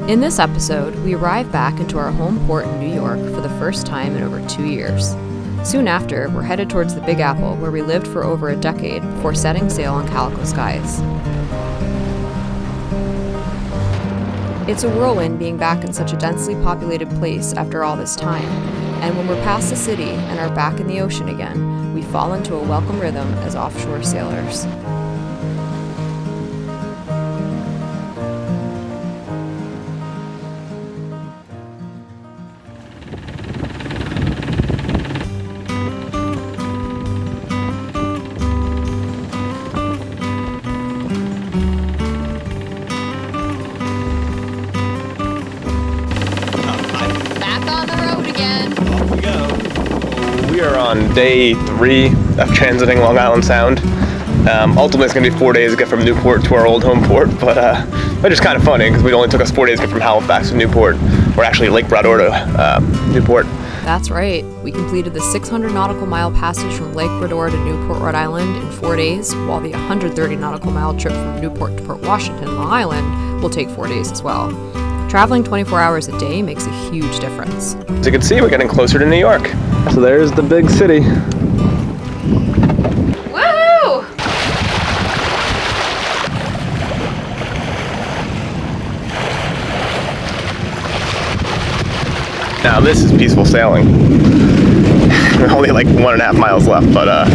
In this episode, we arrive back into our home port in New York for the first time in over 2 years. Soon after, we're headed towards the Big Apple, where we lived for over a decade before setting sail on Calico Skies. It's a whirlwind being back in such a densely populated place after all this time, and when we're past the city and are back in the ocean again, we fall into a welcome rhythm as offshore sailors. We are on day 3 of transiting Long Island Sound. Ultimately, it's going to be 4 days to get from Newport to our old home port, but it's kind of funny because it only took us 4 days to get from Halifax to Newport, or actually Lake Brador to Newport. That's right. We completed the 600 nautical mile passage from Lake Brador to Newport, Rhode Island in 4 days, while the 130 nautical mile trip from Newport to Port Washington, Long Island, will take 4 days as well. Traveling 24 hours a day makes a huge difference. As you can see, we're getting closer to New York. So there's the big city. Woohoo! Now this is peaceful sailing. Only like 1.5 miles left, but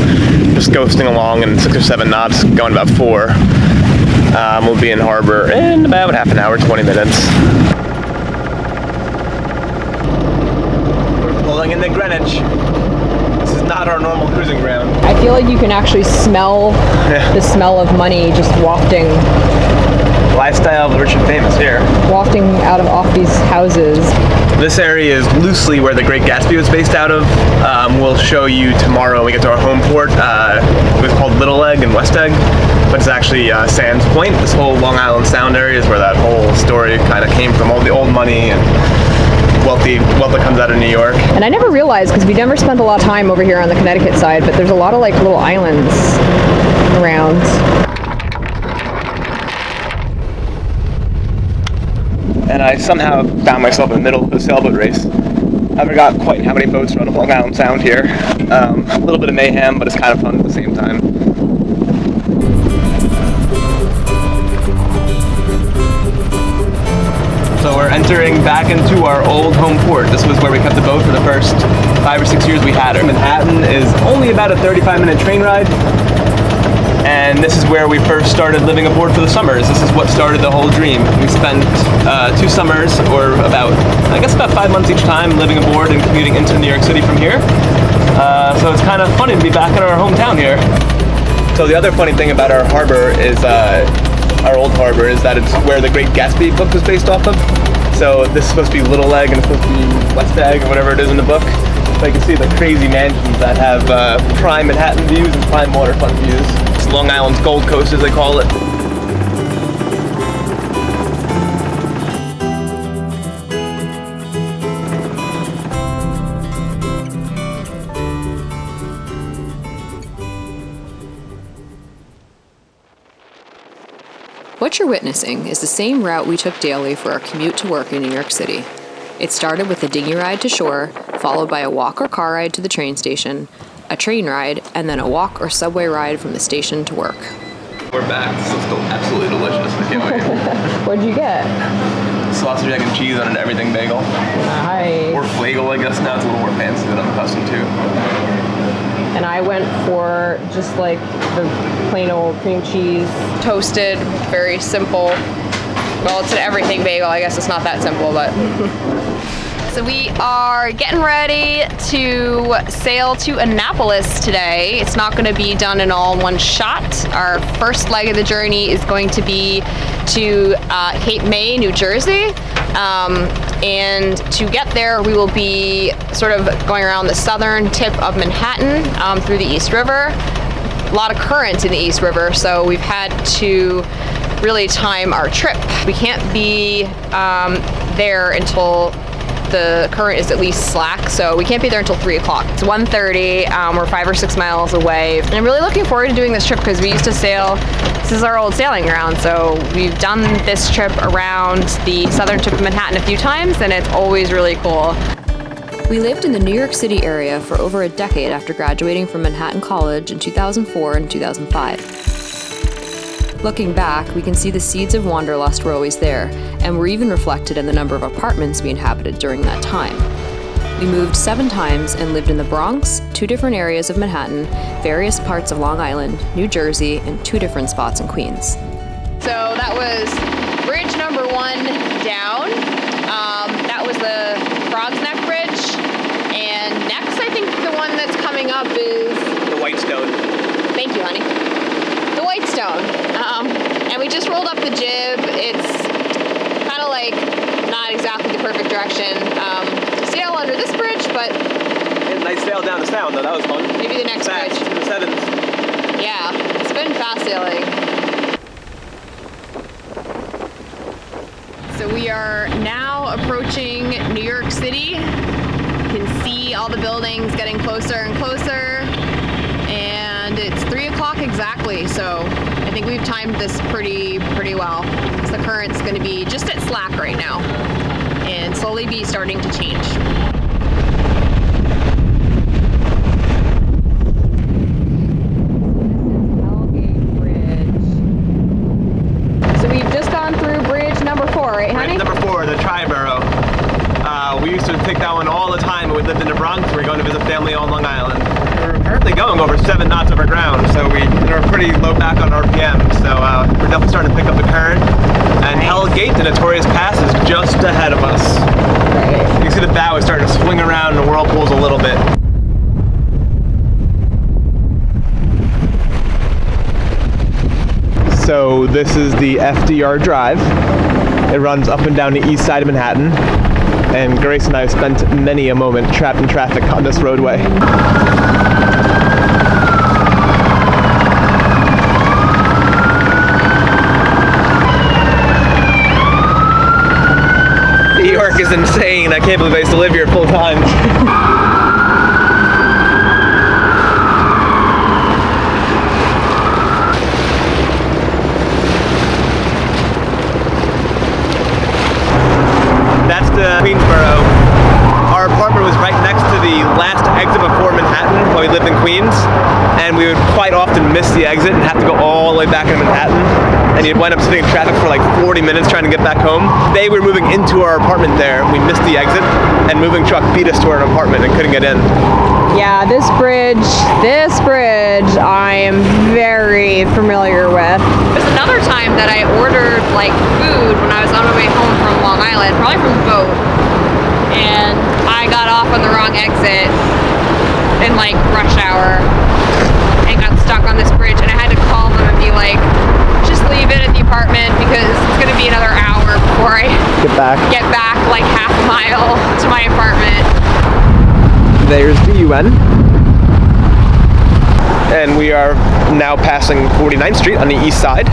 just coasting along in 6 or 7 knots, going about 4. We'll be in harbor in about half an hour, 20 minutes. We're pulling into Greenwich. This is not our normal cruising ground. I feel like you can actually smell the smell of money just wafting Lifestyle of the rich and famous here. Wafting out of off these houses. This area is loosely where the Great Gatsby was based out of. We'll show you tomorrow when we get to our home port. It was called Little Egg and West Egg, but it's actually Sands Point. This whole Long Island Sound area is where that whole story kind of came from, all the old money and wealth that comes out of New York. And I never realized, because we never spent a lot of time over here on the Connecticut side, but there's a lot of like little islands around. And I somehow found myself in the middle of a sailboat race. I forgot quite how many boats run up Long Island Sound here. A little bit of mayhem, but it's kind of fun at the same time. So we're entering back into our old home port. This was where we kept the boat for the first 5 or 6 years we had it. Manhattan is only about a 35-minute train ride. And this is where we first started living aboard for the summers. This is what started the whole dream. We spent 2 summers, or about 5 months each time, living aboard and commuting into New York City from here. So it's kind of funny to be back in our hometown here. So the other funny thing about our harbor is, our old harbor, is that it's where the Great Gatsby book was based off of. So this is supposed to be Little Egg and it's supposed to be West Egg or whatever it is in the book. So you can see the crazy mansions that have prime Manhattan views and prime waterfront views. It's Long Island's Gold Coast, as they call it. What you're witnessing is the same route we took daily for our commute to work in New York City. It started with a dinghy ride to shore, followed by a walk or car ride to the train station, a train ride, and then a walk or subway ride from the station to work. We're back. This is absolutely delicious. I can't wait. What'd you get? Sausage, egg, and cheese on an everything bagel. Nice. Or flagel, I guess now. It's a little more fancy than I'm accustomed to. And I went for just like the plain old cream cheese. Toasted, very simple. Well, it's an everything bagel. I guess it's not that simple, but. So we are getting ready to sail to Annapolis today. It's not going to be done in all in one shot. Our first leg of the journey is going to be to Cape May, New Jersey. And to get there, we will be sort of going around the southern tip of Manhattan through the East River. A lot of current in the East River, so we've had to really time our trip. We can't be there until the current is at least slack, so we can't be there until 3 o'clock. It's 1:30. We're 5 or 6 miles away. And I'm really looking forward to doing this trip because we used to sail. This is our old sailing ground, so we've done this trip around the southern tip of Manhattan a few times, and it's always really cool. We lived in the New York City area for over a decade after graduating from Manhattan College in 2004 and 2005. Looking back, we can see the seeds of wanderlust were always there, and were even reflected in the number of apartments we inhabited during that time. We moved 7 times and lived in the Bronx, 2 different areas of Manhattan, various parts of Long Island, New Jersey, and 2 different spots in Queens. So that was bridge number 1 down. That was the Frog's Neck Bridge. And next, I think the one that's coming up is... The Whitestone. Thank you, honey. The Whitestone. And we just rolled up the jib. It's kind of like not exactly the perfect direction to sail under this bridge, but... Nice sail down the Sound, though. That was fun. Maybe the next Fast, bridge. in the 7s. Yeah, it's been fast sailing. So we are now approaching New York City. You can see all the buildings getting closer and closer. And it's 3 o'clock exactly, so I think we've timed this pretty well. So the current's going to be just at slack right now and slowly be starting to change. So we've just gone through bridge number 4, right, honey? Bridge number 4, the Triborough. We used to take that one all the time when we lived in the Bronx. We were going to visit family on Long Island. We're currently going over 7 knots over ground, so we're pretty low back on RPM. So we're definitely starting to pick up the current. And Hell Gate, the notorious pass, is just ahead of us. Right. You can see the bow is starting to swing around in the whirlpools a little bit. So this is the FDR Drive. It runs up and down the east side of Manhattan. And Grace and I have spent many a moment trapped in traffic on this roadway. New York is insane. I can't believe I used to live here full time. That's the Queensboro. Our apartment was right next to the last exit before Manhattan while we lived in Queens, and we would quite often miss the exit and have to go all the way back into Manhattan, and you'd wind up sitting in traffic for like 40 minutes trying to get back home. Today we were moving into our apartment there, we missed the exit, and moving truck beat us to our apartment and couldn't get in. Yeah, this bridge I am very familiar with. There's another time that I ordered like food when I was on my way home from Long Island, probably from the boat, and I got off on the wrong exit in like rush hour and got stuck on this bridge, and I had to call them and be like, just leave it at the apartment because it's gonna be another hour before I get back like half a mile to my apartment. There's the UN. And we are now passing 49th Street on the east side.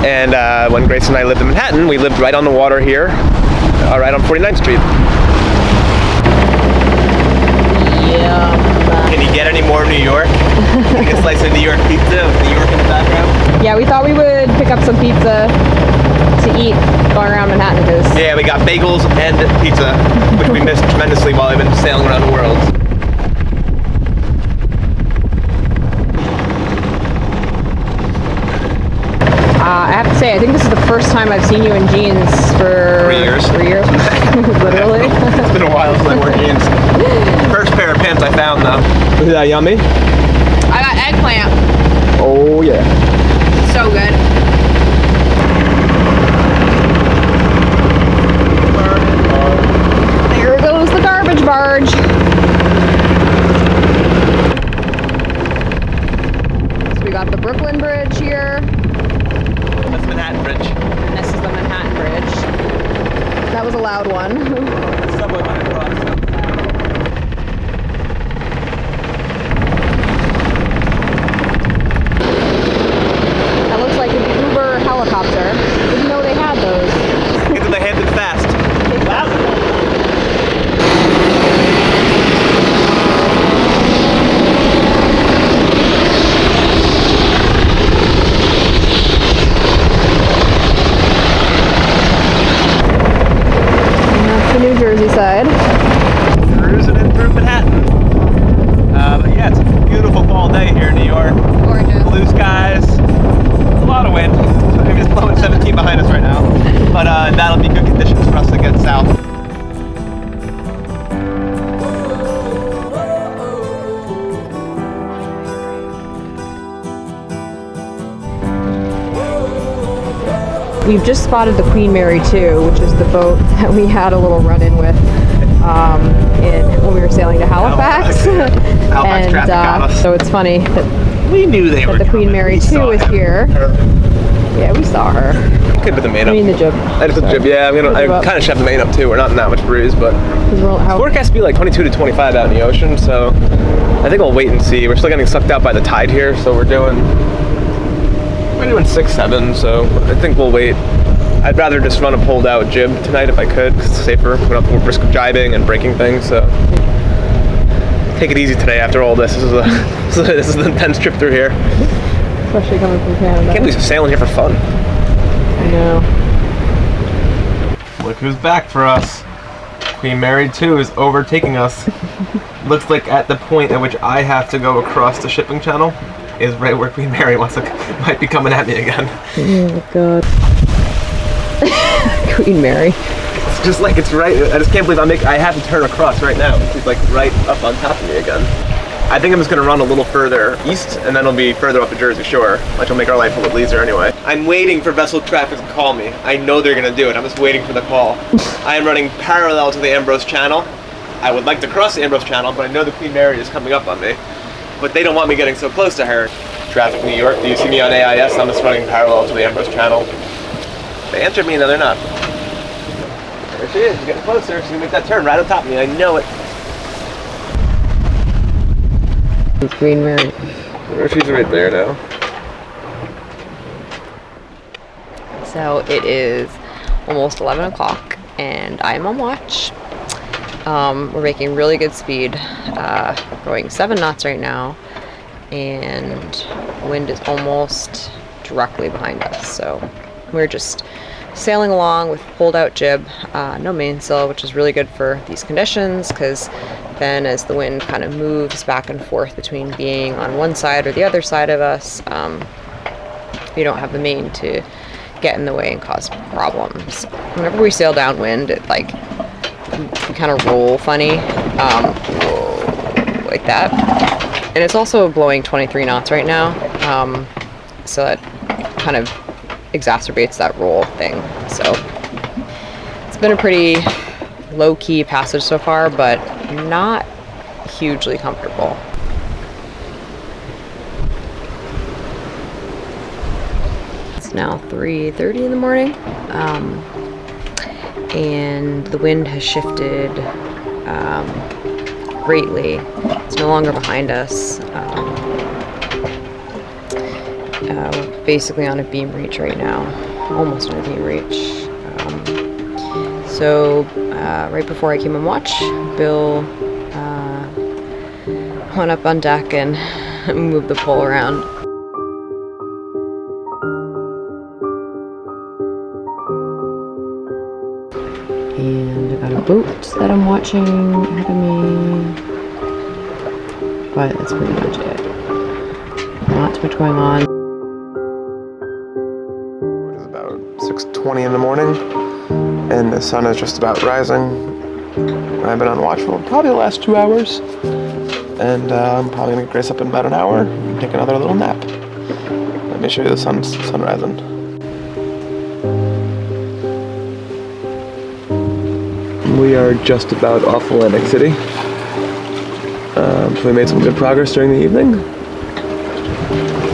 And when Grace and I lived in Manhattan, we lived right on the water here, right on 49th Street. Yeah. Can you get any more New York? Like a slice of New York pizza with New York in the background? Yeah, we thought we would pick up some pizza to eat going around Manhattan because... Yeah, we got bagels and pizza, which we missed tremendously while we've been sailing around the world. I have to say, I think this is the first time I've seen you in jeans for 3 years. 3 years, literally. It's been a while since I wore jeans. First pair of pants I found, though. Was that yummy? I got eggplant. Oh, yeah. So good. There goes the garbage barge. So we got the Brooklyn Bridge here. That's Manhattan Bridge. And this is the Manhattan Bridge. That was a loud one. Subway went across. That looks like a Yeah, it's a beautiful fall day here in New York. Gorgeous. Blue skies, a lot of wind. I mean, it's blowing 17 behind us right now, but that'll be good conditions for us to get south. We've just spotted the Queen Mary 2, which is the boat that we had a little run-in with when we were sailing to Halifax. Halifax traffic got us. So it's funny that We knew they were the Queen Mary 2 is here. Yeah, we saw her. Could be the main up. I mean the jib. I just put the jib, yeah. I kind of shoved the main up too. We're not in that much breeze, but the forecast to be like 22 to 25 out in the ocean, so I think we'll wait and see. We're still getting sucked out by the tide here, so we're doing 6, 7, so I think we'll wait. I'd rather just run a pulled out jib tonight if I could, because it's safer. We don't have to risk jibing and breaking things, so take it easy today after all this. This is an intense trip through here. Especially coming from Canada. I can't believe we're sailing here for fun. I know. Look who's back for us. Queen Mary 2 is overtaking us. Looks like at the point at which I have to go across the shipping channel is right where Queen Mary might be coming at me again. Oh god. Queen Mary. It's just like it's right. I just can't believe I have to turn across right now. She's like right up on top of me again. I think I'm just gonna run a little further east and then it'll be further up the Jersey Shore, which will make our life a little easier anyway. I'm waiting for vessel traffic to call me. I know they're gonna do it. I'm just waiting for the call. I am running parallel to the Ambrose Channel. I would like to cross the Ambrose Channel, but I know the Queen Mary is coming up on me. But they don't want me getting so close to her. Traffic in New York, do you see me on AIS? I'm just running parallel to the Ambrose Channel. They answered me, no they're not. There she is, she's getting closer. She's gonna make that turn right on top of me, I know it. It's Queen Mary. She's right there now. So it is almost 11 o'clock and I'm on watch. We're making really good speed, going 7 knots right now, and wind is almost directly behind us. So we're just sailing along with pulled out jib, no mainsail, which is really good for these conditions because then as the wind kind of moves back and forth between being on one side or the other side of us, you don't have the main to get in the way and cause problems. Whenever we sail downwind, it we kind of roll funny, like that. And it's also blowing 23 knots right now, so that kind of exacerbates that roll thing. So it's been a pretty low-key passage so far, but not hugely comfortable. It's now 3:30 in the morning. And the wind has shifted greatly. It's no longer behind us. We're basically on a beam reach right now, almost on a beam reach. So right before I came on watch, Bill went up on deck and moved the pole around. And I got a boat that I'm watching ahead of me. But that's pretty much it. Not too much going on. It is about 6:20 in the morning, and the sun is just about rising. I've been on watch for probably the last 2 hours, and I'm probably gonna grace up in about an hour and take another little nap. Let me show you the sun rising. We are just about off Atlantic City. So we made some good progress during the evening.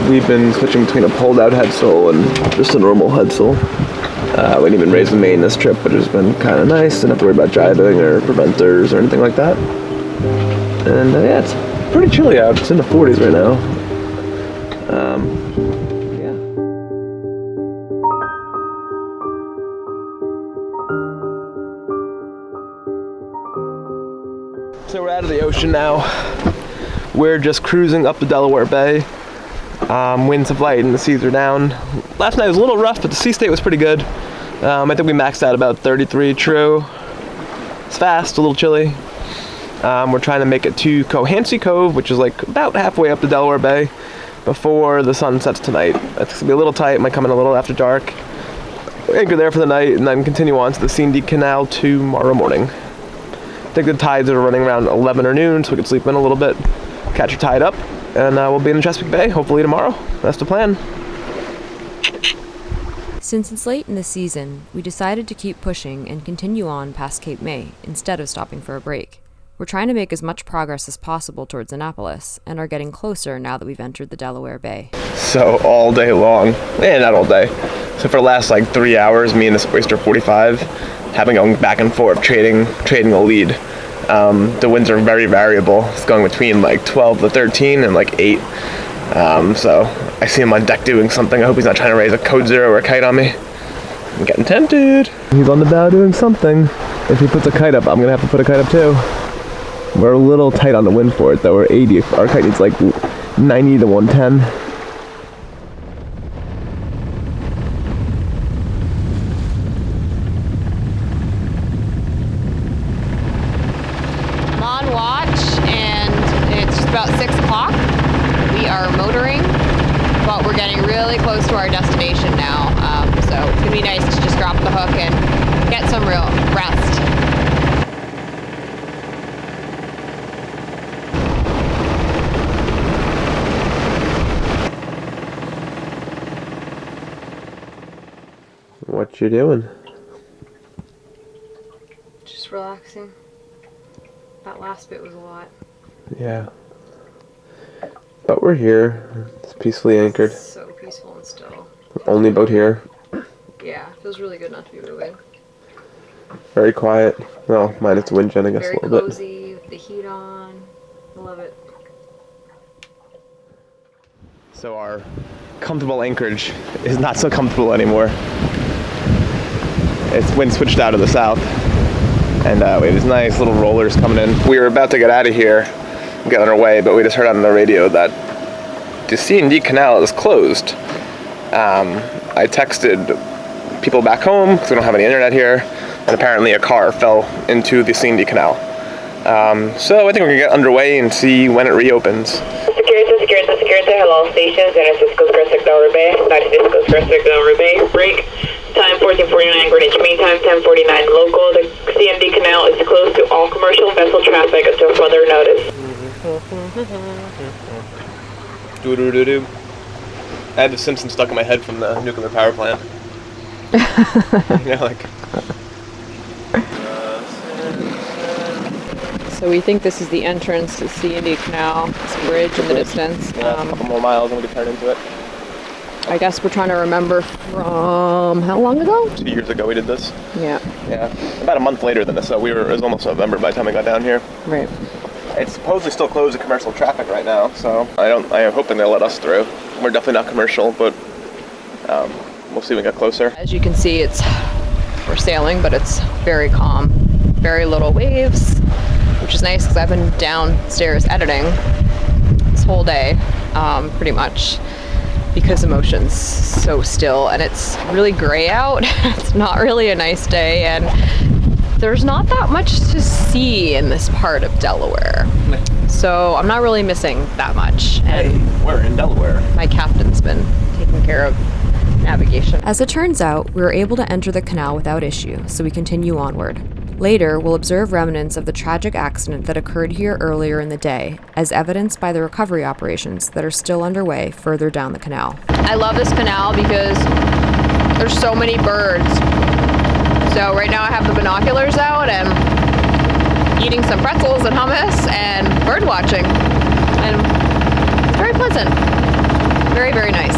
We've been switching between a pulled out headsail and just a normal headsail. We didn't even raise the main this trip, which has been kind of nice. Didn't have to worry about jibing or preventers or anything like that. And yeah, it's pretty chilly out. It's in the 40s right now. Yeah. So we're out of the ocean now. We're just cruising up the Delaware Bay. Winds have light and the seas are down. Last night was a little rough, but the sea state was pretty good. I think we maxed out about 33 true. It's fast, a little chilly. We're trying to make it to Cohansey Cove, which is like about halfway up the Delaware Bay, before the sun sets tonight. It's gonna be a little tight, might come in a little after dark. Anchor there for the night, and then continue on to the C&D Canal tomorrow morning. I think the tides are running around 11 or noon, so we can sleep in a little bit, catch a tide up, and we'll be in the Chesapeake Bay hopefully tomorrow. That's the plan. Since it's late in the season, we decided to keep pushing and continue on past Cape May instead of stopping for a break. We're trying to make as much progress as possible towards Annapolis and are getting closer now that we've entered the Delaware Bay. So all day long, not all day. So for the last like 3 hours, me and this oyster 45 have been going back and forth trading the lead. The winds are very variable. It's going between like 12 to 13 and like 8. So I see him on deck doing something. I hope he's not trying to raise a code 0 or a kite on me. I'm getting tempted. He's on the bow doing something. If he puts a kite up, I'm gonna have to put a kite up too. We're a little tight on the wind for it though. We're 80. Our kite needs like 90 to 110. But we're getting really close to our destination now, so it's gonna be nice to just drop the hook and get some real rest. What you doing? Just relaxing. That last bit was a lot. Yeah. But we're here. It's peacefully anchored. So peaceful and still. Only boat here. Yeah, it feels really good not to be moving. Very quiet. Well, minus the wind gen, I guess, Very a little cozy, with the heat on. I love it. So our comfortable anchorage is not so comfortable anymore. It's wind switched out of the south. And we have these nice little rollers coming in. We were about to get out of here, get on our way, but we just heard on the radio that the C&D Canal is closed. I texted people back home because we don't have any internet here, and apparently a car fell into the C&D Canal. So I think we're gonna get underway and see when it reopens. Security, hello stations, San Francisco Square Delaware Bay, San Francisco Square Delaware Bay, break, time 14:49 Greenwich Mean Time, 10:49 local. The C&D Canal is closed to all commercial vessel traffic until further notice. Doo-doo-doo-doo. I had the Simpsons stuck in my head from the nuclear power plant. You know, like... So we think this is the entrance to C&D Canal. This bridge in the distance. Yeah, a couple more miles and we can turn into it. I guess we're trying to remember from how long ago? 2 years ago we did this. Yeah. Yeah, about a month later than this, so it was almost November by the time we got down here. Right. It's supposedly still closed to commercial traffic right now, so I'm hoping they'll let us through. We're definitely not commercial, but we'll see when we get closer. As you can see, we're sailing, but it's very calm. Very little waves, which is nice because I've been downstairs editing this whole day, pretty much, because emotion's so still, and it's really gray out. It's not really a nice day, and there's not that much to see in this part of Delaware. So I'm not really missing that much. And hey, we're in Delaware. My captain's been taking care of navigation. As it turns out, we were able to enter the canal without issue, so we continue onward. Later, we'll observe remnants of the tragic accident that occurred here earlier in the day, as evidenced by the recovery operations that are still underway further down the canal. I love this canal because there's so many birds. So right now I have the binoculars out and eating some pretzels and hummus and bird watching. And it's very pleasant. Very, very nice.